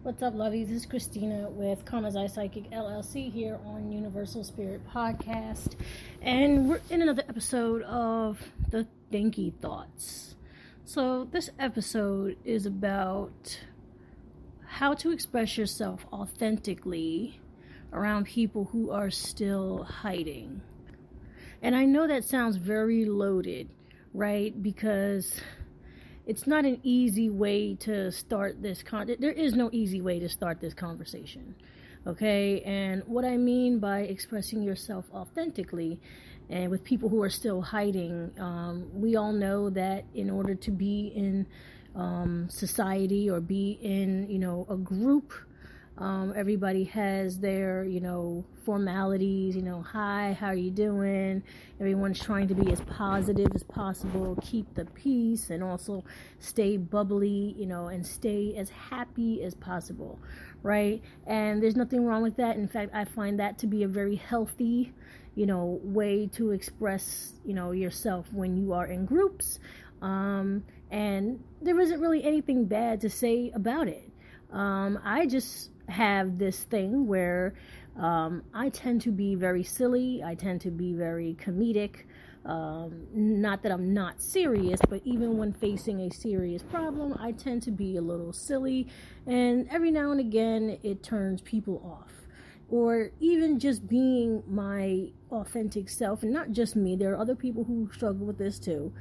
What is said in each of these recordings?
What's up, lovies? This is Christina with Karma's Eye Psychic LLC here on Universal Spirit Podcast. And we're in another episode of the Thinky Thoughts. So this episode is about how to express yourself authentically around people who are still hiding. And I know that sounds very loaded, right? Because it's not an easy way to start this there is no easy way to start this conversation, okay? And what I mean by expressing yourself authentically and with people who are still hiding, we all know that in order to be in society or be in, a group, everybody has their, formalities, hi, how are you doing? Everyone's trying to be as positive as possible, keep the peace, and also stay bubbly, and stay as happy as possible, right? And there's nothing wrong with that. In fact, I find that to be a very healthy, way to express, yourself when you are in groups. And there isn't really anything bad to say about it. I just have this thing where I tend to be very silly. I tend to be very comedic. Not that I'm not serious, but even when facing a serious problem, I tend to be a little silly. And every now and again, it turns people off. Or even just being my authentic self, and not just me, there are other people who struggle with this too.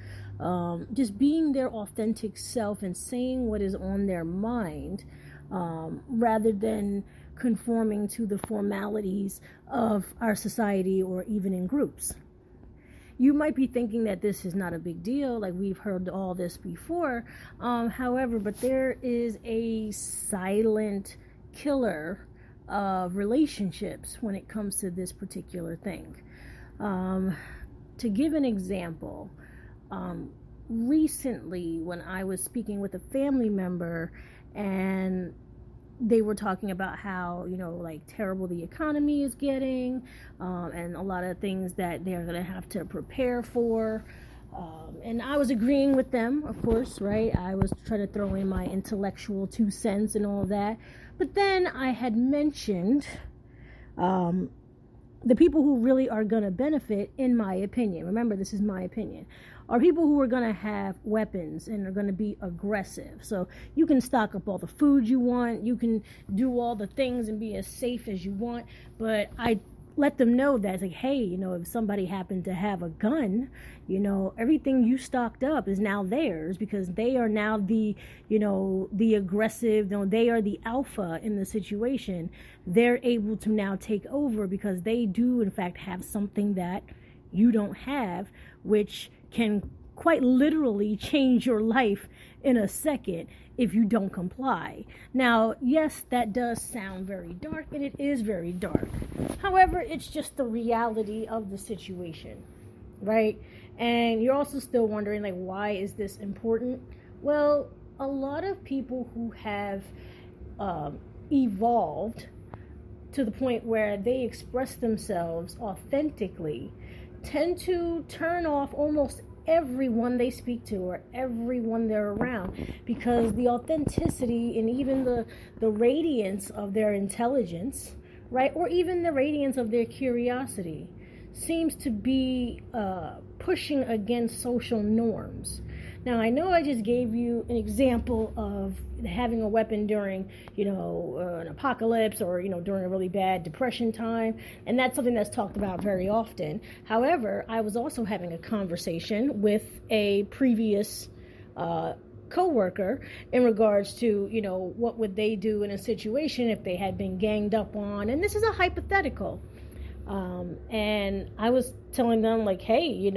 Just being their authentic self and saying what is on their mind, rather than conforming to the formalities of our society or even in groups. You might be thinking that this is not a big deal, like we've heard all this before. However, but there is a silent killer of relationships when it comes to this particular thing. To give an example, recently when I was speaking with a family member and they were talking about how, terrible the economy is getting, and a lot of things that they're going to have to prepare for. And I was agreeing with them, of course, right? I was trying to throw in my intellectual 2 cents and all that. But then I had mentioned the people who really are going to benefit, in my opinion, remember this is my opinion, are people who are going to have weapons and are going to be aggressive. So you can stock up all the food you want, you can do all the things and be as safe as you want, but I let them know that it's like, hey, if somebody happened to have a gun, everything you stocked up is now theirs, because they are now the aggressive, they are the alpha in the situation. They're able to now take over because they do in fact have something that you don't have, which can quite literally change your life in a second if you don't comply. Now, yes, that does sound very dark, and it is very dark. However, it's just the reality of the situation, right? And you're also still wondering, why is this important? Well, a lot of people who have evolved to the point where they express themselves authentically tend to turn off almost everyone they speak to or everyone they're around, because the authenticity and even the radiance of their intelligence, right, or even the radiance of their curiosity seems to be pushing against social norms. Now, I know I just gave you an example of having a weapon during, an apocalypse or, during a really bad depression time. And that's something that's talked about very often. However, I was also having a conversation with a previous co-worker in regards to, what would they do in a situation if they had been ganged up on. And this is a hypothetical. And I was telling them, hey,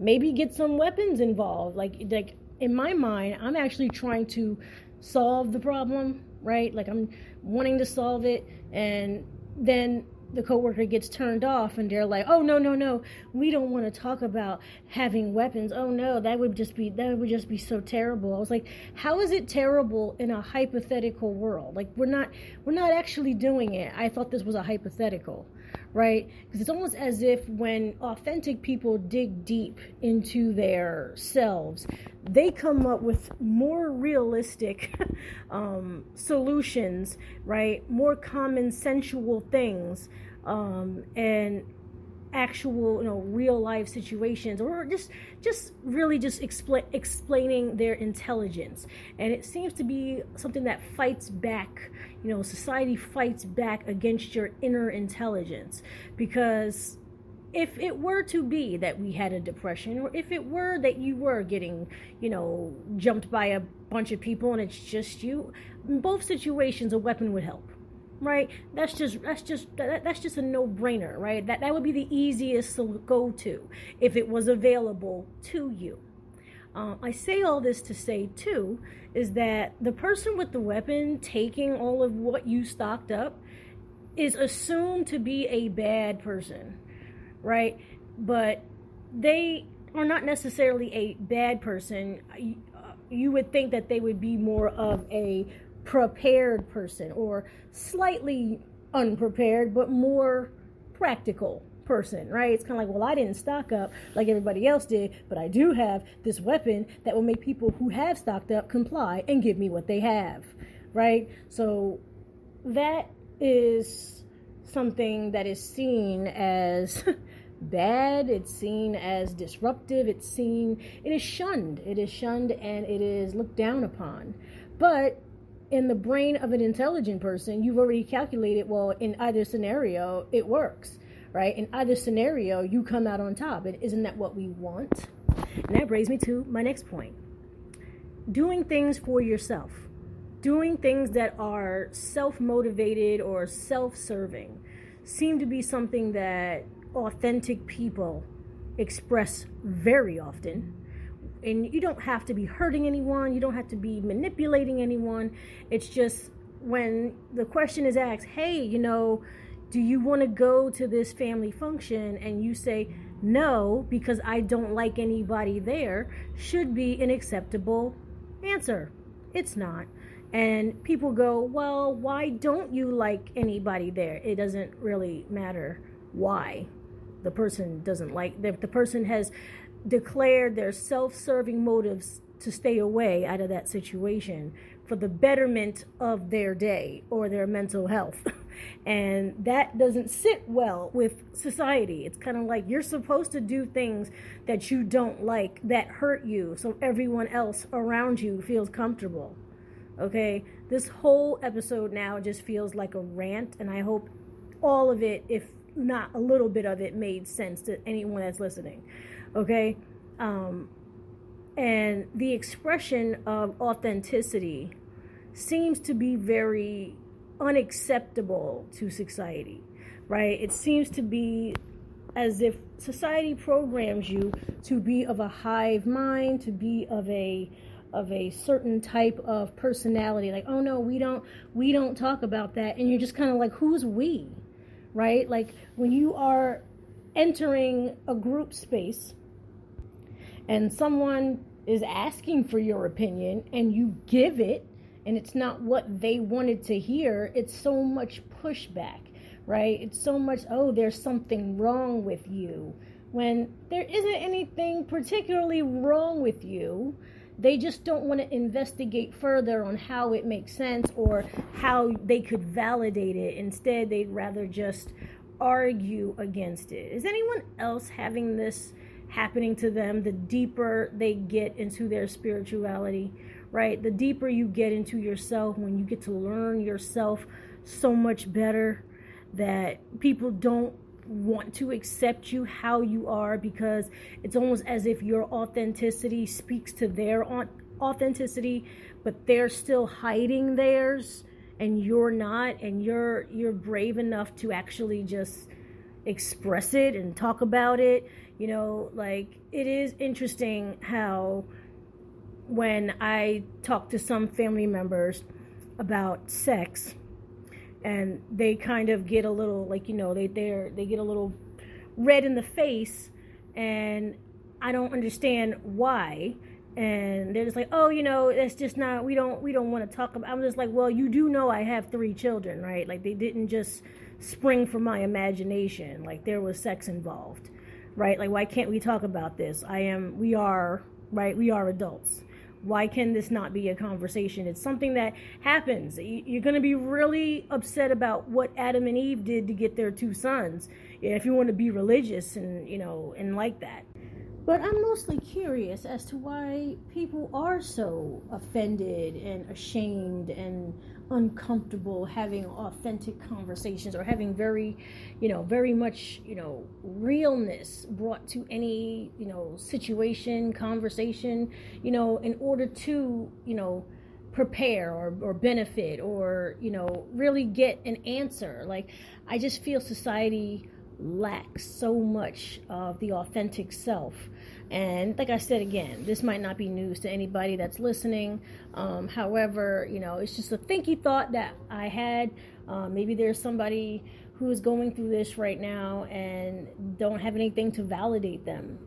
maybe get some weapons involved. Like in my mind, I'm actually trying to solve the problem, right? I'm wanting to solve it, and then the coworker gets turned off, and they're like, "Oh no, we don't want to talk about having weapons. Oh no, that would just be so terrible." I was like, "How is it terrible in a hypothetical world? We're not actually doing it. I thought this was a hypothetical." right? Because it's almost as if when authentic people dig deep into their selves, they come up with more realistic solutions, right? More common sensual things, and actual, real life situations, or just really just explaining their intelligence. And it seems to be something that fights back, society fights back against your inner intelligence. Because if it were to be that we had a depression, or if it were that you were getting, jumped by a bunch of people and it's just you, in both situations a weapon would help. Right? That's just a no-brainer, right? That would be the easiest to go to if it was available to you. I say all this to say too is that the person with the weapon taking all of what you stocked up is assumed to be a bad person, right? But they are not necessarily a bad person. You would think that they would be more of a prepared person, or slightly unprepared but more practical person, right? It's kind of like, well, I didn't stock up like everybody else did, but I do have this weapon that will make people who have stocked up comply and give me what they have, right? So that is something that is seen as bad. It's seen as disruptive. It is shunned, and it is looked down upon. But in the brain of an intelligent person, you've already calculated, well, in either scenario, it works, right? In either scenario, you come out on top. And isn't that what we want? And that brings me to my next point. Doing things for yourself. Doing things that are self-motivated or self-serving seem to be something that authentic people express very often. And you don't have to be hurting anyone. You don't have to be manipulating anyone. It's just when the question is asked, hey, do you want to go to this family function? And you say, no, because I don't like anybody there, should be an acceptable answer. It's not. And people go, well, why don't you like anybody there? It doesn't really matter why the person doesn't like. The person has declared their self-serving motives to stay away out of that situation for the betterment of their day or their mental health. And that doesn't sit well with society. It's kind of like you're supposed to do things that you don't like, that hurt you, so everyone else around you feels comfortable. Okay? This whole episode now just feels like a rant, and I hope all of it, if not a little bit of it, made sense to anyone that's listening. Okay? And the expression of authenticity seems to be very unacceptable to society, right? It seems to be as if society programs you to be of a hive mind, to be of a certain type of personality. Like, oh no, we don't talk about that. And you're just kind of like, who's we, right? Like when you are entering a group space and someone is asking for your opinion and you give it, and it's not what they wanted to hear, it's so much pushback, right? It's so much, oh, there's something wrong with you, when there isn't anything particularly wrong with you. They just don't want to investigate further on how it makes sense or how they could validate it. Instead, they'd rather just argue against it. Is anyone else having this happening to them? The deeper they get into their spirituality, right? The deeper you get into yourself, when you get to learn yourself so much better, that people don't want to accept you how you are, because it's almost as if your authenticity speaks to their authenticity, but they're still hiding theirs and you're not, and you're brave enough to actually just express it and talk about it. Like, it is interesting how when I talk to some family members about sex, and they kind of get a little, like, they get a little red in the face, and I don't understand why. And they're just like, oh, it's just not, we don't want to talk about. I'm just like, well, you do know I have 3 children, right? Like, they didn't just spring from my imagination. Like, there was sex involved, right? Like, why can't we talk about this? We are adults. Why can this not be a conversation? It's something that happens. You're going to be really upset about what Adam and Eve did to get their 2 sons, if you want to be religious and like that. But I'm mostly curious as to why people are so offended and ashamed and uncomfortable having authentic conversations, or having very much, realness brought to any, situation, conversation, in order to, prepare or benefit or, really get an answer. Like, I just feel society lacks so much of the authentic self. And like I said, again, this might not be news to anybody that's listening. However, it's just a thinky thought that I had. Maybe there's somebody who is going through this right now and don't have anything to validate them.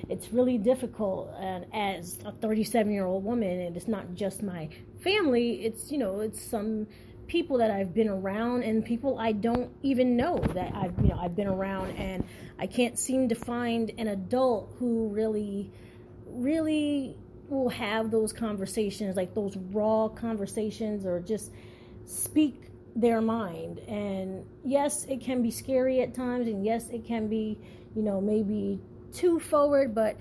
It's really difficult. And as a 37-year-old woman, and it's not just my family, it's some people that I've been around and people I don't even know that I've been around, and I can't seem to find an adult who really will have those conversations, like those raw conversations, or just speak their mind. And yes, it can be scary at times, and yes, it can be maybe too forward, but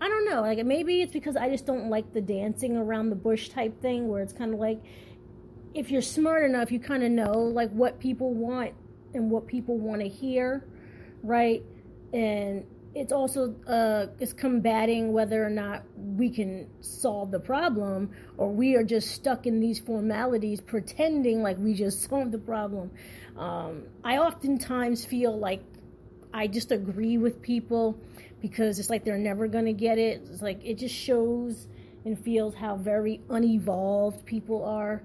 I don't know, like maybe it's because I just don't like the dancing around the bush type thing, where it's kind of like, if you're smart enough, you kind of know like what people want and what people want to hear, right? And it's also it's combating whether or not we can solve the problem, or we are just stuck in these formalities pretending like we just solved the problem. I oftentimes feel like I just agree with people because it's like they're never going to get it. It's like it just shows and feels how very unevolved people are.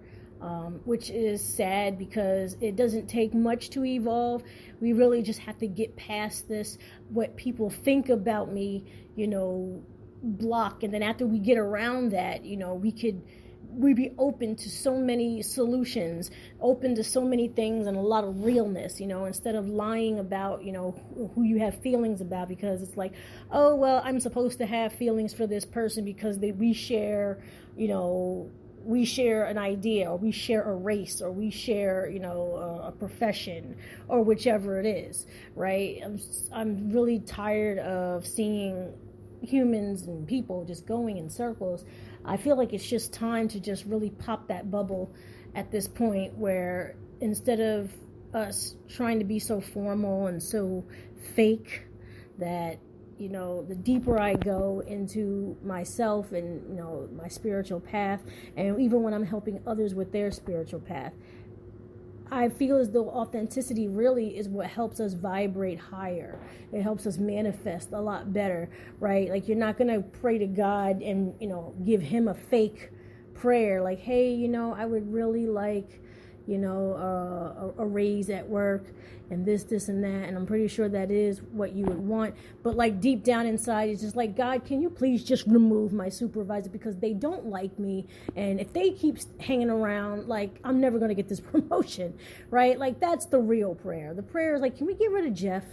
Which is sad, because it doesn't take much to evolve. We really just have to get past this, what people think about me, block. And then after we get around that, we'd be open to so many solutions, open to so many things, and a lot of realness, instead of lying about, who you have feelings about, because it's like, oh, well, I'm supposed to have feelings for this person because we share an idea, or we share a race, or we share, a profession, or whichever it is, right? I'm really tired of seeing humans and people just going in circles. I feel like it's just time to just really pop that bubble at this point, where instead of us trying to be so formal and so fake, that the deeper I go into myself and, my spiritual path, and even when I'm helping others with their spiritual path, I feel as though authenticity really is what helps us vibrate higher. It helps us manifest a lot better, right? Like, you're not going to pray to God and, give him a fake prayer like, hey, I would really like, a raise at work, and this and that, and I'm pretty sure that is what you would want, but like deep down inside, it's just like, God, can you please just remove my supervisor, because they don't like me, and if they keep hanging around, like, I'm never going to get this promotion, right? Like, that's the real prayer. The prayer is like, can we get rid of Jeff?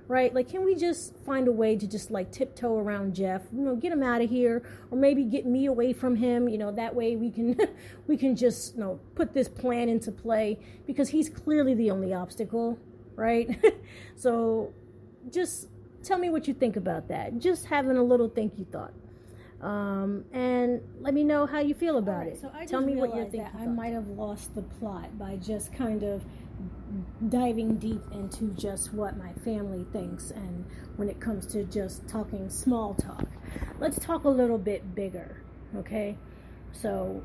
Right? Like, can we just find a way to just like tiptoe around Jeff, get him out of here, or maybe get me away from him, that way we can just, put this plan into play, because he's clearly the only obstacle, right? So just tell me what you think about that. Just having a little thinky thought. And let me know how you feel about it. So tell me what you're thinking. I might have lost the plot by just kind of diving deep into just what my family thinks, and when it comes to just talking small talk, let's talk a little bit bigger, okay? So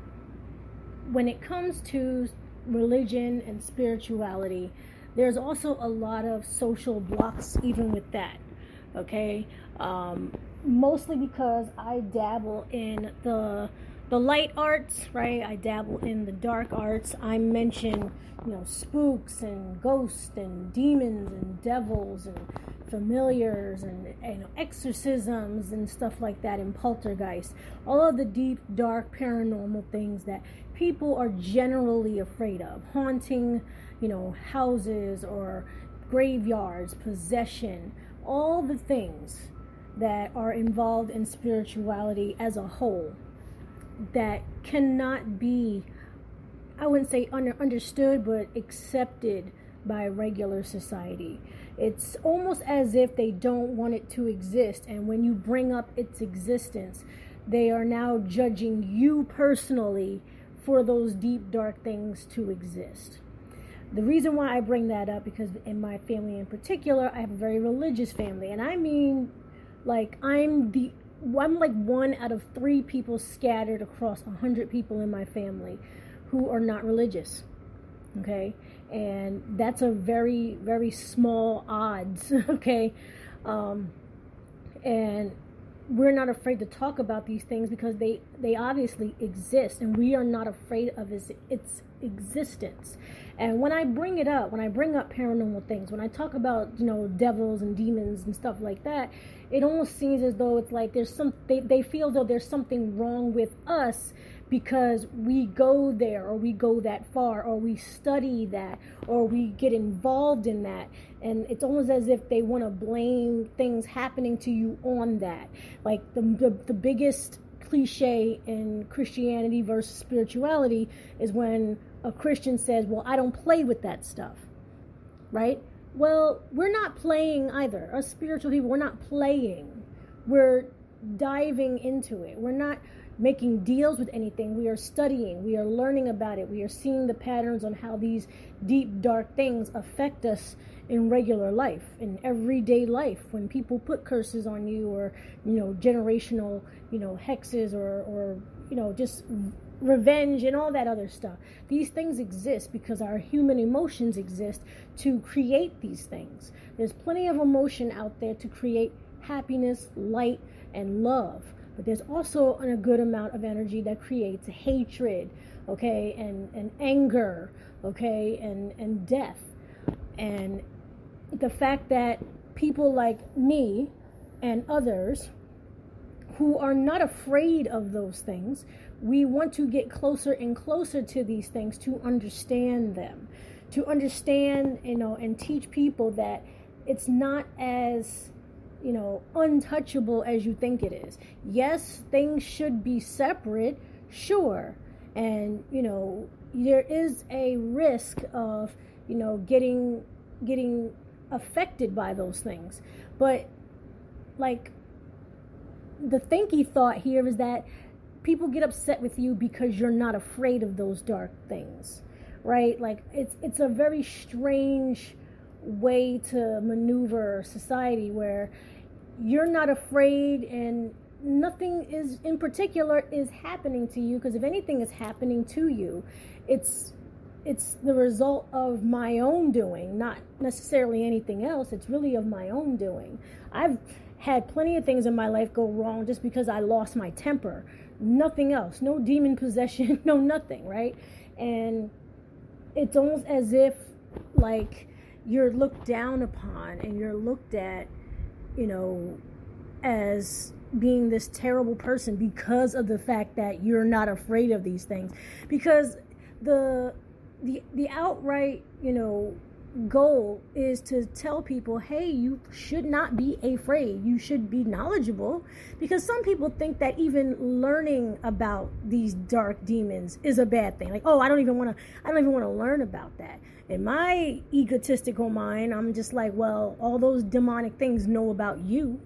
when it comes to religion and spirituality, there's also a lot of social blocks even with that, okay? Mostly because I dabble in the the light arts, right? I dabble in the dark arts. I mention, spooks and ghosts and demons and devils and familiars and exorcisms and stuff like that, and poltergeists. All of the deep, dark, paranormal things that people are generally afraid of. Haunting, houses or graveyards, possession, all the things that are involved in spirituality as a whole that cannot be, I wouldn't say understood, but accepted by regular society. It's almost as if they don't want it to exist, and when you bring up its existence, they are now judging you personally for those deep, dark things to exist. The reason why I bring that up, because in my family in particular, I have a very religious family, and I mean, like, I'm like 1 out of 3 people scattered across 100 people in my family who are not religious. Okay, and that's a very, very small odds. Okay, and we're not afraid to talk about these things because they obviously exist, and we are not afraid of its existence. And when I bring it up, when I bring up paranormal things, when I talk about devils and demons and stuff like that, it almost seems as though it's like they feel though there's something wrong with us because we go there, or we go that far, or we study that, or we get involved in that. And it's almost as if they want to blame things happening to you on that. Like the biggest cliche in Christianity versus spirituality is when a Christian says, well, I don't play with that stuff, right? Well, we're not playing either. Us spiritual people, we're not playing. We're diving into it. We're not making deals with anything. We are studying. We are learning about it. We are seeing the patterns on how these deep, dark things affect us in regular life, in everyday life. When people put curses on you, or generational, hexes, or just revenge and all that other stuff. These things exist because our human emotions exist to create these things. There's plenty of emotion out there to create happiness, light, and love. But there's also a good amount of energy that creates hatred, okay, and anger, okay, and death. And the fact that people like me and others who are not afraid of those things, we want to get closer and closer to these things to understand them, to understand, and teach people that it's not as untouchable as you think it is. Yes, things should be separate, sure. And, there is a risk of, getting affected by those things. But, like, the thinky thought here is that people get upset with you because you're not afraid of those dark things, right? Like, it's a very strange way to maneuver society where you're not afraid and nothing is in particular is happening to you, because if anything is happening to you, it's the result of my own doing, not necessarily anything else. It's really of my own doing. I've had plenty of things in my life go wrong just because I lost my temper. Nothing else. No demon possession, no nothing, right? And it's almost as if, like, you're looked down upon and you're looked at, as being this terrible person because of the fact that you're not afraid of these things. Because the outright, goal is to tell people, hey, you should not be afraid. You should be knowledgeable, because some people think that even learning about these dark demons is a bad thing. Like, oh, I don't even want to learn about that. In my egotistical mind, I'm just like, well, all those demonic things know about you,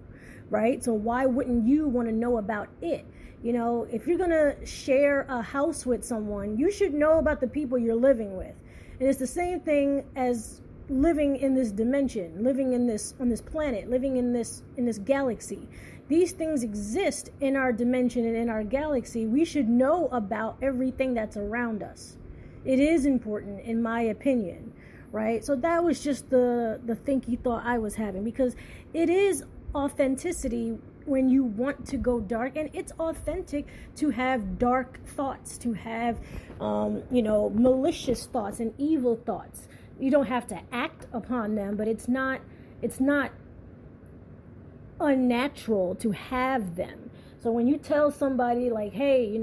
right? So why wouldn't you want to know about it? If you're going to share a house with someone, you should know about the people you're living with. And it's the same thing as living in this dimension, living on this planet, living in this galaxy. These things exist in our dimension and in our galaxy. We should know about everything that's around us. It is important, in my opinion, right? So that was just the thinky thought I was having, because it is authenticity when you want to go dark, and it's authentic to have dark thoughts, to have malicious thoughts and evil thoughts. You don't have to act upon them, but it's not unnatural to have them. So when you tell somebody like, hey,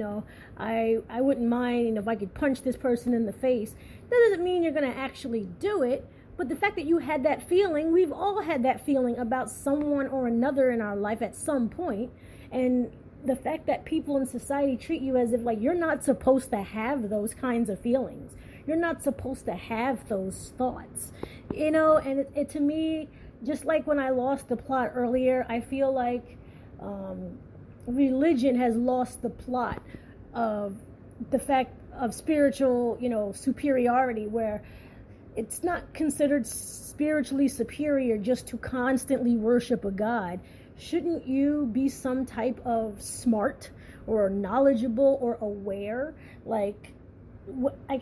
I wouldn't mind if I could punch this person in the face, that doesn't mean you're going to actually do it. But the fact that you had that feeling, we've all had that feeling about someone or another in our life at some point. And the fact that people in society treat you as if like you're not supposed to have those kinds of feelings. You're not supposed to have those thoughts, and it to me, just like when I lost the plot earlier, I feel like religion has lost the plot of the fact of spiritual, superiority, where it's not considered spiritually superior just to constantly worship a God. Shouldn't you be some type of smart or knowledgeable or aware? Like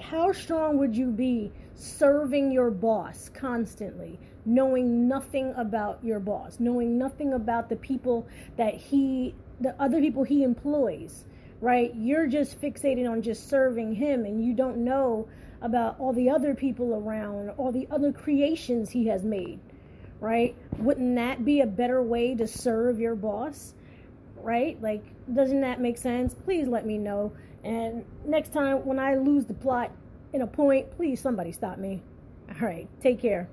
how strong would you be serving your boss constantly, knowing nothing about your boss, knowing nothing about the people the other people he employs, right? You're just fixated on just serving him, and you don't know about all the other people around, all the other creations he has made, right? Wouldn't that be a better way to serve your boss, right? Like, doesn't that make sense? Please let me know. And next time when I lose the plot in a point, please somebody stop me. All right, take care.